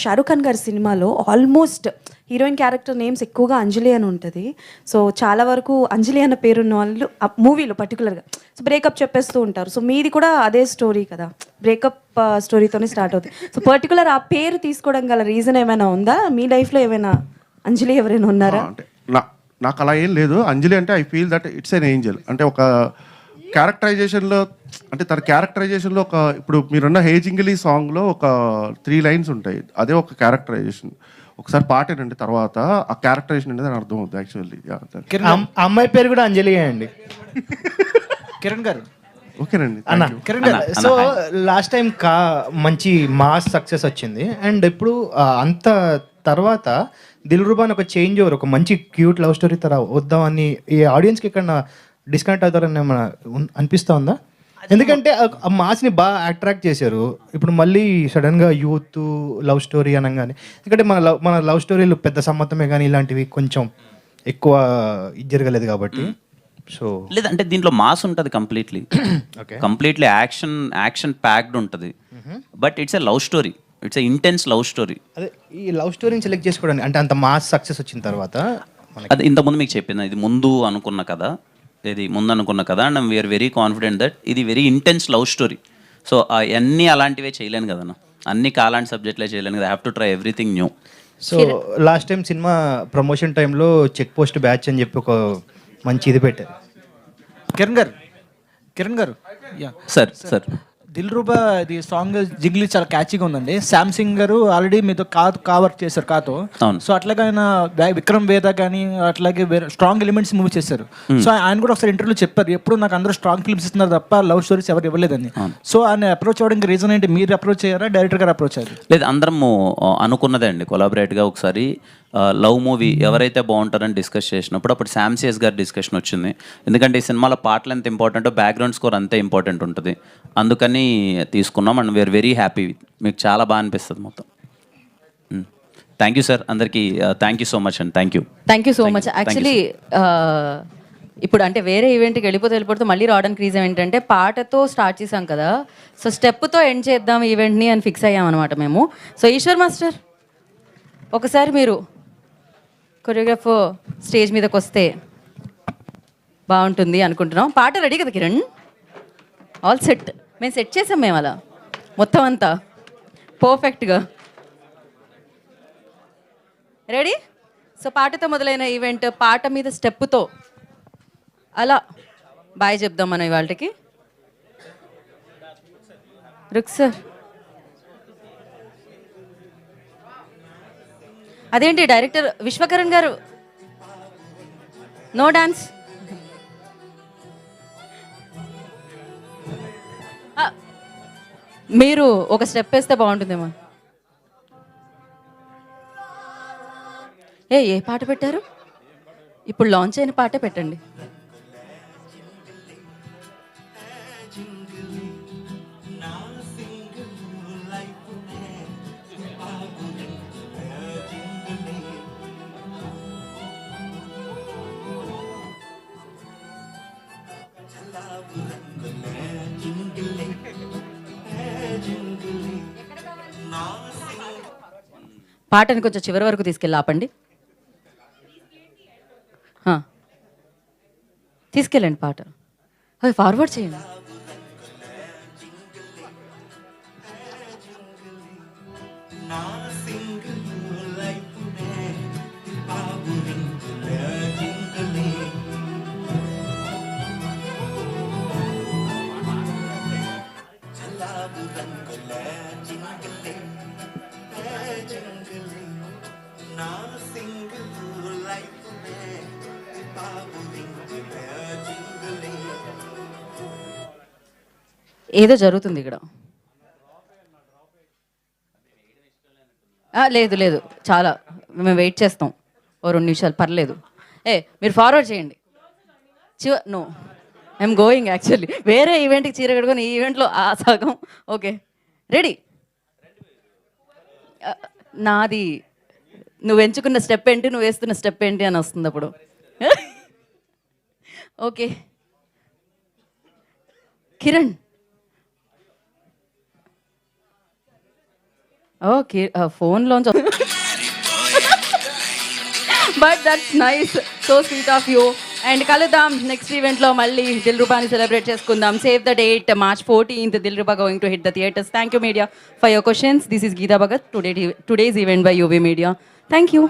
షారూఖ్ ఖాన్ గారి సినిమాలో ఆల్మోస్ట్ హీరోయిన్ క్యారెక్టర్ నేమ్స్ ఎక్కువగా అంజలి అని ఉంటుంది. సో చాలా వరకు అంజలి అన్న పేరున్న వాళ్ళు మూవీలో పర్టికులర్గా సో బ్రేకప్ చెప్పేస్తూ ఉంటారు. సో మీది కూడా అదే స్టోరీ కదా, బ్రేకప్ స్టోరీతోనే స్టార్ట్ అవుతుంది. సో పర్టికులర్ ఆ పేరు తీసుకోవడం గల రీజన్ ఏమైనా ఉందా? మీ లైఫ్లో ఏమైనా అంజలి ఎవరైనా ఉన్నారా? అంటే నాకు అలా ఏం లేదు. అంజలి అంటే I feel that it's an Angel. అంటే ఒక క్యారెక్టరైజేషన్లో, అంటే తన క్యారెక్టరైజేషన్లో ఒక, ఇప్పుడు మీరున్న హే జింగిలి సాంగ్లో ఒక 3 లైన్స్ ఉంటాయి, అదే ఒక క్యారెక్టరైజేషన్. ఒకసారి పాట ఏంటంటే తర్వాత ఆ క్యారెక్టరైజేషన్ అనేది అర్థం అవుతుంది యాక్చువల్లీ. అమ్మాయి పేరు కూడా అంజలి అండి. కిరణ్ గారు ఓకేనండి అన్న, కిరణ్ గారు, సో లాస్ట్ టైం మంచి మాస్ సక్సెస్ వచ్చింది, అండ్ ఇప్పుడు అంత తర్వాత దిల్రుబా అని ఒక చేంజ్ ఓవర్, ఒక మంచి క్యూట్ లవ్ స్టోరీ తర వద్దామని ఈ ఆడియన్స్కి ఎక్కడ డిస్కనెక్ట్ అవుతారని ఏమైనా అనిపిస్తూ ఉందా? ఎందుకంటే ఆ మాస్ని బాగా అట్రాక్ట్ చేశారు, ఇప్పుడు మళ్ళీ సడన్గా యూత్ లవ్ స్టోరీ అనగానే, ఎందుకంటే మన లవ్ స్టోరీలు పెద్ద సమ్మతమే కానీ ఇలాంటివి కొంచెం ఎక్కువ ఇది జరగలేదు కాబట్టి. సో లేదంటే దీంట్లో మాస్ ఉంటుంది కంప్లీట్లీ యాక్షన్ ప్యాక్డ్ ఉంటుంది, but it's a love story, it's a intense love story. అదే ఈ లవ్ స్టోరీని సెలెక్ట్ చేసుకోవడానికి అంటే అంత మాస్ సక్సెస్ వచ్చిన తర్వాత అది ఇంతకుముందు మీకు చెప్పింది, ఇది ముందు అనుకున్న కదా, and we are very confident that ఇది very intense love story. So అన్నీ అలాంటివే చేయలేను కదన్నా, అన్ని కాలాంటి సబ్జెక్ట్లే చేయలేను కదా, have to try everything new. So last time cinema promotion టైంలో చెక్ పోస్ట్ బ్యాచ్ అని చెప్పి ఒక మంచి ఇది పెట్టారు. కిరణ్ గారు సార్ దిల్రుబా ఇది సాంగ్ జిగ్లీ చాలా క్యాచీగా ఉందండి. శాంసింగ్ గారు ఆల్రెడీ మీతో కావర్క్ చేశారు కాతో. సో అట్లాగే ఆయన విక్రమ్ వేద కానీ అట్లాగే స్ట్రాంగ్ ఎలిమెంట్స్ మూవ్ చేశారు. సో ఆయన కూడా ఒకసారి ఇంటర్వ్యూలో చెప్పారు, ఎప్పుడు నాకు అందరూ స్ట్రాంగ్ ఫిల్మ్స్ ఇస్తున్నారు తప్ప లవ్ స్టోరీస్ ఎవరు ఇవ్వలేదని. సో ఆయన అప్రోచ్ అవ్వడానికి రీజన్ ఏంటి? మీరు అప్రోచ్ అయ్యారా, డైరెక్టర్ గారు అప్రోచ్ అయ్యారు? లేదు, అందరం అనుకున్నదే అండి, కొలాబరేట్గా ఒకసారి లవ్ మూవీ ఎవరైతే బాగుంటారని డిస్కస్ చేసినప్పుడు అప్పుడు శామ్సియస్ గారి డిస్కషన్ వచ్చింది. ఎందుకంటే ఈ సినిమాలో పాటలు ఎంత ఇంపార్టెంటో బ్యాక్గ్రౌండ్ స్కోర్ అంతే ఇంపార్టెంట్ ఉంటుంది, అందుకని తీసుకున్నాం. అండ్ వీఆర్ వెరీ హ్యాపీ, మీకు చాలా బాగా అనిపిస్తుంది మొత్తం. థ్యాంక్ యూ సార్, అందరికీ థ్యాంక్ యూ సో మచ్ అండి. Thank you so much. Actually ఇప్పుడు అంటే వేరే ఈవెంట్కి వెళ్ళిపోతే మళ్ళీ రావడానికి రీజన్ ఏంటంటే పాటతో స్టార్ట్ చేసాం కదా, సో స్టెప్తో ఎండ్ చేద్దాం ఈవెంట్ని అని ఫిక్స్ అయ్యాం అనమాట మేము. సో ఈశ్వర్ మాస్టర్ ఒకసారి మీరు కొరియోగ్రాఫర్ స్టేజ్ మీదకి వస్తే బాగుంటుంది అనుకుంటున్నాం. పాట రెడీ కదా కిరణ్? ఆల్ సెట్, మేము సెట్ చేసాం మేము అలా మొత్తం అంతా పర్ఫెక్ట్గా రెడీ. సో పాటతో మొదలైన ఈవెంట్, పాట మీద స్టెప్పుతో అలా బాయ్ చెప్దాం మనం ఇవాళకి. రుక్ సార్, అదేంటి డైరెక్టర్ విశ్వకరణ్ గారు నో డాన్స్? మీరు ఒక స్టెప్ వేస్తే బాగుంటుందేమో. ఏ పాట పెట్టారు? ఇప్పుడు లాంచ్ అయిన పాటే పెట్టండి. పాటని కొంచెం చివరి వరకు తీసుకెళ్ళి ఆపండి. తీసుకెళ్ళండి పాట, అది ఫార్వర్డ్ చేయండి. ఏదో జరుగుతుంది ఇక్కడ. లేదు చాలా, మేము వెయిట్ చేస్తాం ఓ 2 నిమిషాలు, పర్లేదు. మీరు ఫార్వర్డ్ చేయండి. నో, ఐఎమ్ గోయింగ్ యాక్చువల్లీ వేరే ఈవెంట్కి చీర కట్టుకొని ఈ ఈవెంట్లో ఆ సగం. Okay ready. నాది నువ్వు ఎంచుకున్న స్టెప్ ఏంటి, నువ్వు వేస్తున్న స్టెప్ ఏంటి అని వస్తుంది అప్పుడు. ఓకే కిరణ్. ఓకే ఫోన్లోంచి but that's nice, so sweet of you. And కలుద్దాం నెక్స్ట్ ఈవెంట్లో, మళ్ళీ దిల్రుబాని సెలబ్రేట్ చేసుకుందాం. Save the date, March 14th, Dilruba going to hit the theatres. Thank you media for your questions. This is Geeta Bhagat, today's event by UV Media. Thank you.